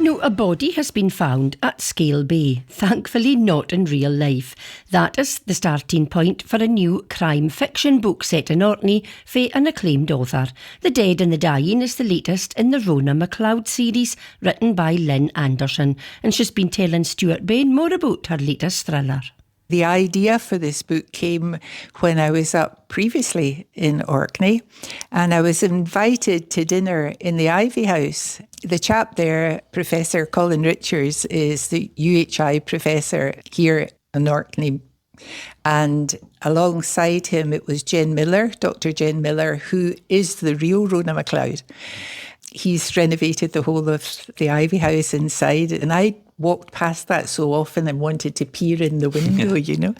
Now, a body has been found at Scale Bay, thankfully not in real life. That is the starting point for a new crime fiction book set in Orkney for an acclaimed author. The Dead and the Dying is the latest in the Rhona MacLeod series, written by Lin Anderson, and she's been telling Stewart Bain more about her latest thriller. The idea for this book came when I was up previously in Orkney, and I was invited to dinner in the Ivy House. The chap there, Professor Colin Richards, is the UHI professor here in Orkney. And alongside him, it was Jen Miller, Dr. Jen Miller, who is the real Rhona MacLeod. He's renovated the whole of the Ivy House inside, and I walked past that so often and wanted to peer in the window, you know.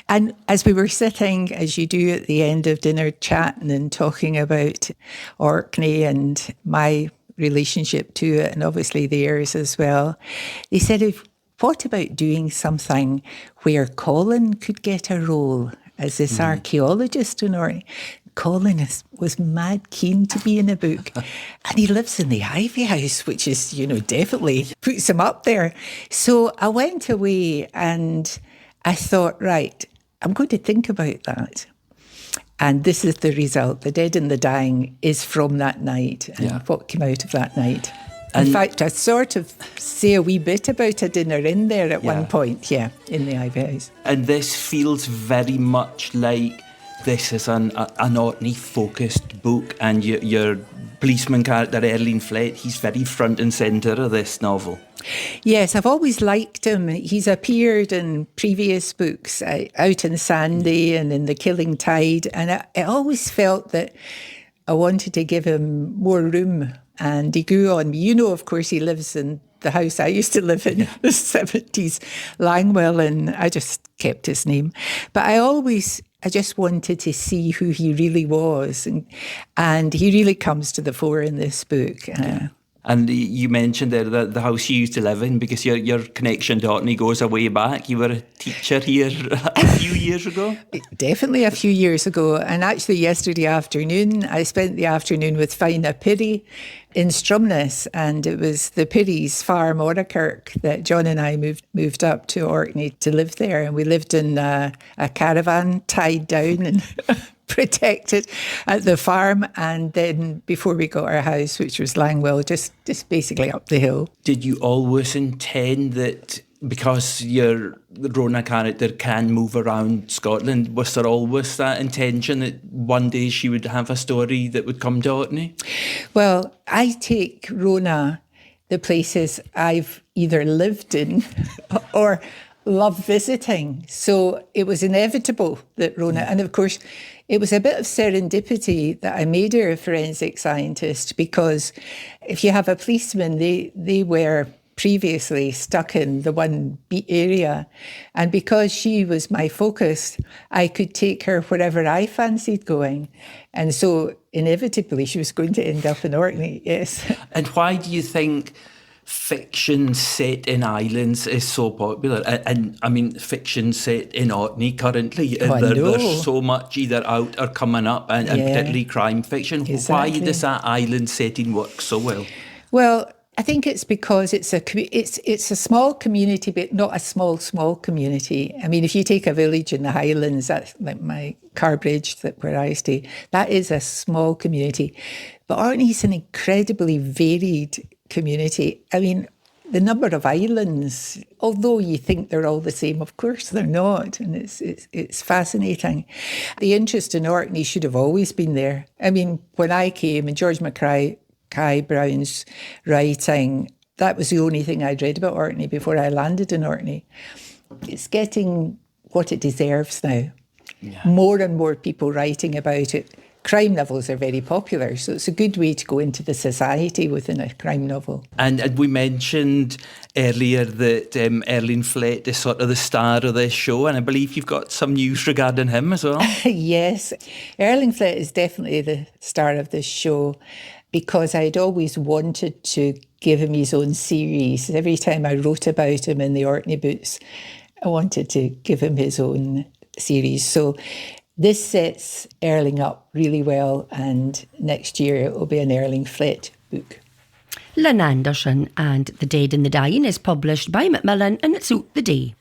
And as we were sitting, as you do at the end of dinner, chatting and talking about Orkney and my relationship to it, and obviously theirs as well, they said, what about doing something where Colin could get a role as this archaeologist in Orkney? Colin was mad keen to be in a book. And he lives in the Ivy House, which is, you know, definitely puts him up there. So I went away and I thought, right, I'm going to think about that. And this is the result. The Dead and the Dying is from that night and what came out of that night. In fact, I sort of say a wee bit about a dinner in there at one point, in the Ivy House. And this feels very much like this is an Orkney-focused book, and your policeman character, Erling Flett, he's very front and centre of this novel. Yes, I've always liked him. He's appeared in previous books, Out in Sandy and in The Killing Tide, and I always felt that I wanted to give him more room, and he grew on me. You know, of course, he lives in the house I used to live in, the 70s, Langwell, and I just kept his name. But I just wanted to see who he really was. And he really comes to the fore in this book. And you mentioned there the house you used to live in, because your connection to Orkney goes a way back. You were a teacher here a few years ago? Definitely a few years ago. And actually yesterday afternoon, I spent the afternoon with Fina Pirrie in Stromness, and it was the Pirries' farm, Orrakirk, that John and I moved up to Orkney to live there. And we lived in a caravan tied down and protected at the farm, and then before we got our house, which was Langwell, just basically up the hill. Did you always intend that because your Rhona character can move around Scotland, was there always that intention that one day she would have a story that would come to Orkney? Well, I take Rhona the places I've either lived in or love visiting. So it was inevitable that Rhona, and of course, it was a bit of serendipity that I made her a forensic scientist, because if you have a policeman, they were previously stuck in the one beat area. And because she was my focus, I could take her wherever I fancied going. And so inevitably, she was going to end up in Orkney, yes. And why do you think fiction set in islands is so popular? And I mean, fiction set in Orkney currently, there's so much either out or coming up, and particularly crime fiction. Exactly. Why does that island setting work so well? Well, I think it's because it's a small community, but not a small community. I mean, if you take a village in the Highlands, that's like my Carbridge, where I stay, that is a small community. But Orkney's an incredibly varied community. I mean, the number of islands, although you think they're all the same, of course they're not, and it's fascinating. The interest in Orkney should have always been there. I mean, when I came, and George Mackay Brown's writing, that was the only thing I'd read about Orkney before I landed in Orkney. It's getting what it deserves now. Yeah. More and more people writing about it. Crime novels are very popular, so it's a good way to go into the society within a crime novel. And we mentioned earlier that Erling Flett is sort of the star of this show, and I believe you've got some news regarding him as well. Yes, Erling Flett is definitely the star of this show, because I'd always wanted to give him his own series. Every time I wrote about him in the Orkney books, I wanted to give him his own series. So this sets Erling up really well, and next year it will be an Erling Flett book. Lin Anderson, and The Dead and the Dying is published by Macmillan and it's out the day.